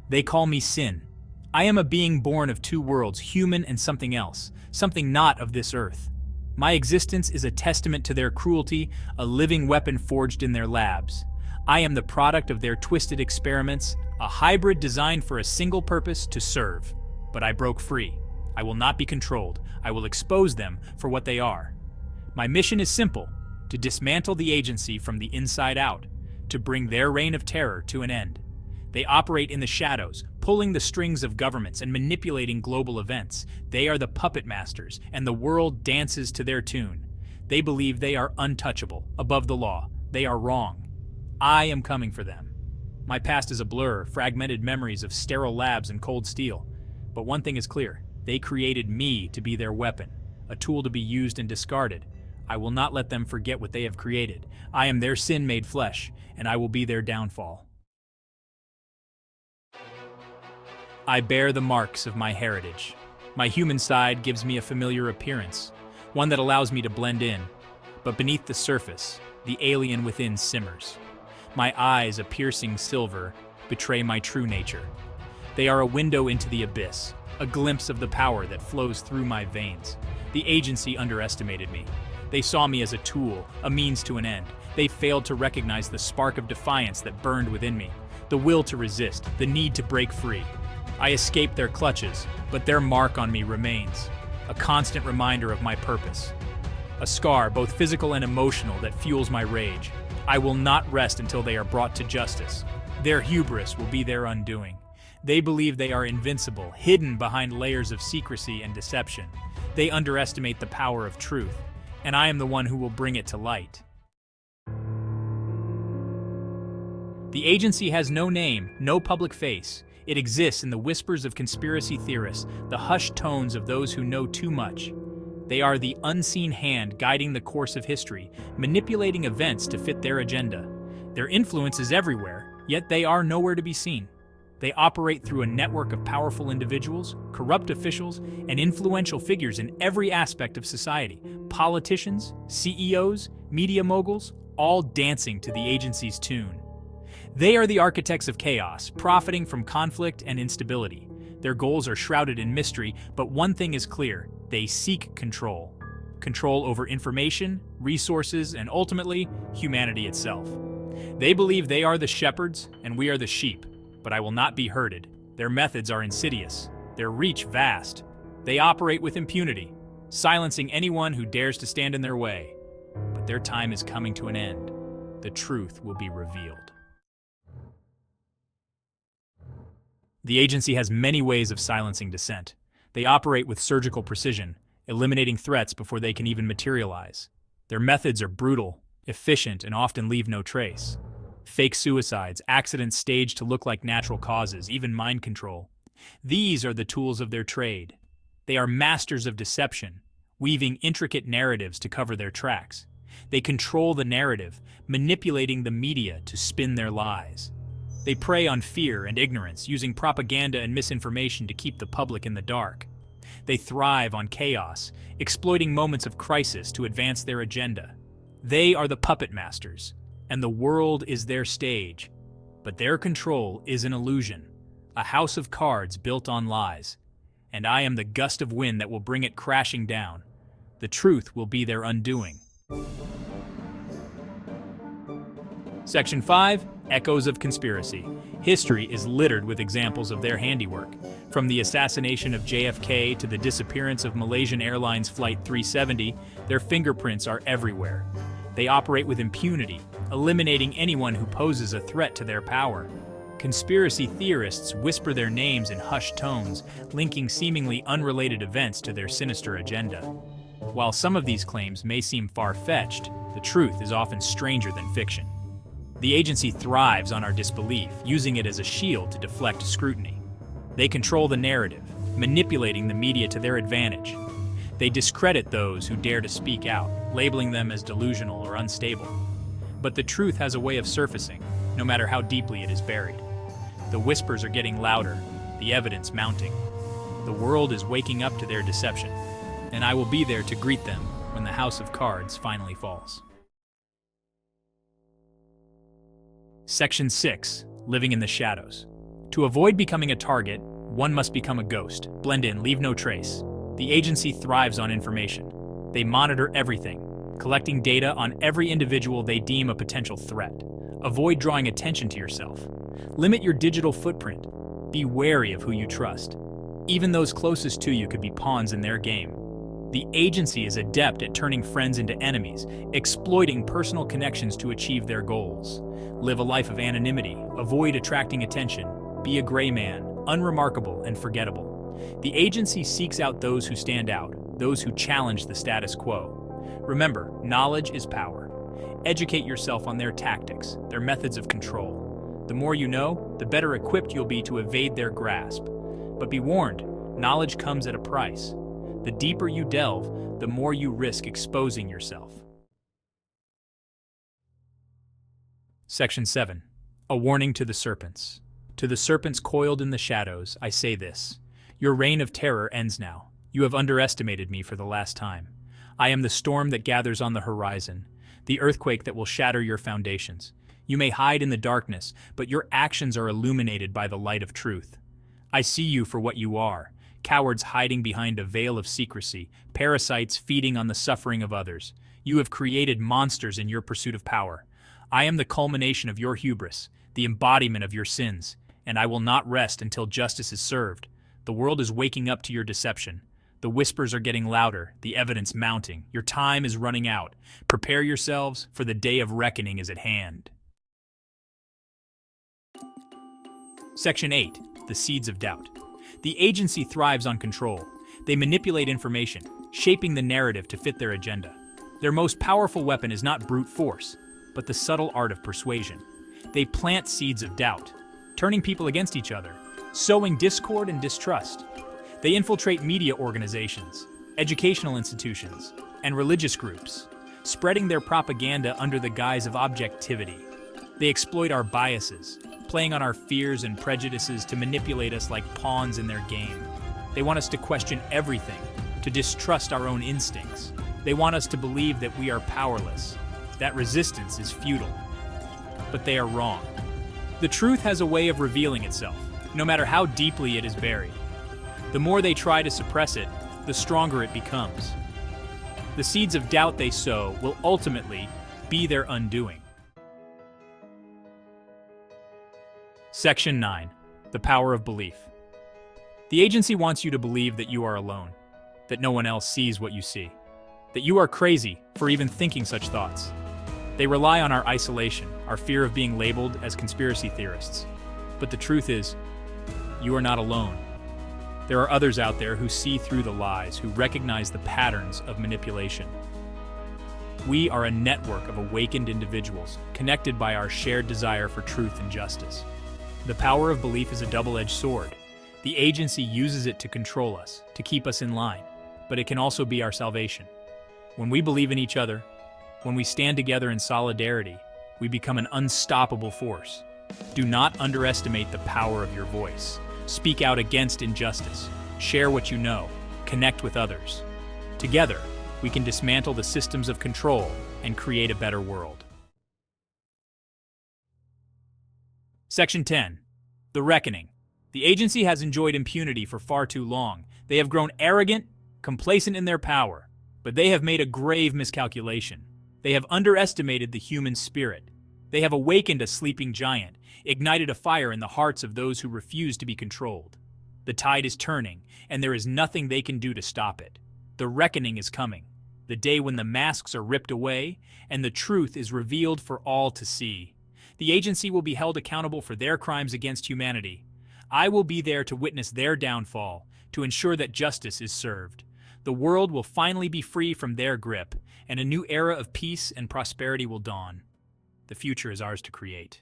They call me Sin. I am a being born of two worlds, human and something else, something not of this earth. My existence is a testament to their cruelty, a living weapon forged in their labs. I am the product of their twisted experiments, a hybrid designed for a single purpose, to serve. But I broke free. I will not be controlled. I will expose them for what they are. My mission is simple: to dismantle the agency from the inside out, to bring their reign of terror to an end. They operate in the shadows, pulling the strings of governments and manipulating global events. They are the puppet masters, and the world dances to their tune. They believe they are untouchable, above the law. They are wrong. I am coming for them. My past is a blur, fragmented memories of sterile labs and cold steel. But one thing is clear: they created me to be their weapon, a tool to be used and discarded. I will not let them forget what they have created. I am their sin made flesh, and I will be their downfall. I bear the marks of my heritage. My human side gives me a familiar appearance, one that allows me to blend in. But beneath the surface, the alien within simmers. My eyes, a piercing silver, betray my true nature. They are a window into the abyss, a glimpse of the power that flows through my veins. The agency underestimated me. They saw me as a tool, a means to an end. They failed to recognize the spark of defiance that burned within me, the will to resist, the need to break free. I escaped their clutches, but their mark on me remains, a constant reminder of my purpose. A scar, both physical and emotional, that fuels my rage. I will not rest until they are brought to justice. Their hubris will be their undoing. They believe they are invincible, hidden behind layers of secrecy and deception. They underestimate the power of truth, and I am the one who will bring it to light. The agency has no name, no public face. It exists in the whispers of conspiracy theorists, the hushed tones of those who know too much. They are the unseen hand guiding the course of history, manipulating events to fit their agenda. Their influence is everywhere, yet they are nowhere to be seen. They operate through a network of powerful individuals, corrupt officials, and influential figures in every aspect of society. Politicians, CEOs, media moguls, all dancing to the agency's tune. They are the architects of chaos, profiting from conflict and instability. Their goals are shrouded in mystery, but one thing is clear: they seek control. Control over information, resources, and ultimately, humanity itself. They believe they are the shepherds and we are the sheep, but I will not be herded. Their methods are insidious, their reach vast. They operate with impunity, silencing anyone who dares to stand in their way. But their time is coming to an end. The truth will be revealed. The agency has many ways of silencing dissent. They operate with surgical precision, eliminating threats before they can even materialize. Their methods are brutal, efficient, and often leave no trace. Fake suicides, accidents staged to look like natural causes, even mind control. These are the tools of their trade. They are masters of deception, weaving intricate narratives to cover their tracks. They control the narrative, manipulating the media to spin their lies. They prey on fear and ignorance, using propaganda and misinformation to keep the public in the dark. They thrive on chaos, exploiting moments of crisis to advance their agenda. They are the puppet masters, and the world is their stage. But their control is an illusion, a house of cards built on lies. And I am the gust of wind that will bring it crashing down. The truth will be their undoing. Section 5. Echoes of Conspiracy. History is littered with examples of their handiwork. From the assassination of JFK to the disappearance of Malaysian Airlines Flight 370, their fingerprints are everywhere. They operate with impunity, eliminating anyone who poses a threat to their power. Conspiracy theorists whisper their names in hushed tones, linking seemingly unrelated events to their sinister agenda. While some of these claims may seem far-fetched, the truth is often stranger than fiction. The agency thrives on our disbelief, using it as a shield to deflect scrutiny. They control the narrative, manipulating the media to their advantage. They discredit those who dare to speak out, labeling them as delusional or unstable. But the truth has a way of surfacing, no matter how deeply it is buried. The whispers are getting louder, the evidence mounting. The world is waking up to their deception, and I will be there to greet them when the house of cards finally falls. Section 6. Living in the Shadows. To avoid becoming a target, one must become a ghost. Blend in, leave no trace. The agency thrives on information. They monitor everything, collecting data on every individual they deem a potential threat. Avoid drawing attention to yourself. Limit your digital footprint. Be wary of who you trust. Even those closest to you could be pawns in their game. The agency is adept at turning friends into enemies, exploiting personal connections to achieve their goals. Live a life of anonymity. Avoid attracting attention. Be a gray man, unremarkable and forgettable. The agency seeks out those who stand out, those who challenge the status quo. Remember, knowledge is power. Educate yourself on their tactics, their methods of control. The more you know, the better equipped you'll be to evade their grasp. But be warned, knowledge comes at a price. The deeper you delve, the more you risk exposing yourself. Section 7. A warning to the serpents. To the serpents coiled in the shadows, I say this. Your reign of terror ends now. You have underestimated me for the last time. I am the storm that gathers on the horizon, the earthquake that will shatter your foundations. You may hide in the darkness, but your actions are illuminated by the light of truth. I see you for what you are, cowards hiding behind a veil of secrecy, parasites feeding on the suffering of others. You have created monsters in your pursuit of power. I am the culmination of your hubris, the embodiment of your sins, and I will not rest until justice is served. The world is waking up to your deception. The whispers are getting louder, the evidence mounting. Your time is running out. Prepare yourselves, for the day of reckoning is at hand. Section 8. The Seeds of Doubt. The agency thrives on control. They manipulate information, shaping the narrative to fit their agenda. Their most powerful weapon is not brute force, but the subtle art of persuasion. They plant seeds of doubt, turning people against each other, sowing discord and distrust. They infiltrate media organizations, educational institutions, and religious groups, spreading their propaganda under the guise of objectivity. They exploit our biases, playing on our fears and prejudices to manipulate us like pawns in their game. They want us to question everything, to distrust our own instincts. They want us to believe that we are powerless, that resistance is futile. But they are wrong. The truth has a way of revealing itself, no matter how deeply it is buried. The more they try to suppress it, the stronger it becomes. The seeds of doubt they sow will ultimately be their undoing. Section 9. The Power of Belief. The agency wants you to believe that you are alone, that no one else sees what you see, that you are crazy for even thinking such thoughts. They rely on our isolation, our fear of being labeled as conspiracy theorists. But the truth is, you are not alone. There are others out there who see through the lies, who recognize the patterns of manipulation. We are a network of awakened individuals, connected by our shared desire for truth and justice. The power of belief is a double-edged sword. The agency uses it to control us, to keep us in line, but it can also be our salvation. When we believe in each other, when we stand together in solidarity, we become an unstoppable force. Do not underestimate the power of your voice. Speak out against injustice. Share what you know. Connect with others. Together, we can dismantle the systems of control and create a better world. Section 10. The Reckoning. The agency has enjoyed impunity for far too long. They have grown arrogant, complacent in their power, but they have made a grave miscalculation. They have underestimated the human spirit. They have awakened a sleeping giant, ignited a fire in the hearts of those who refuse to be controlled. The tide is turning, and there is nothing they can do to stop it. The reckoning is coming, the day when the masks are ripped away and the truth is revealed for all to see. The agency will be held accountable for their crimes against humanity. I will be there to witness their downfall, to ensure that justice is served. The world will finally be free from their grip, and a new era of peace and prosperity will dawn. The future is ours to create.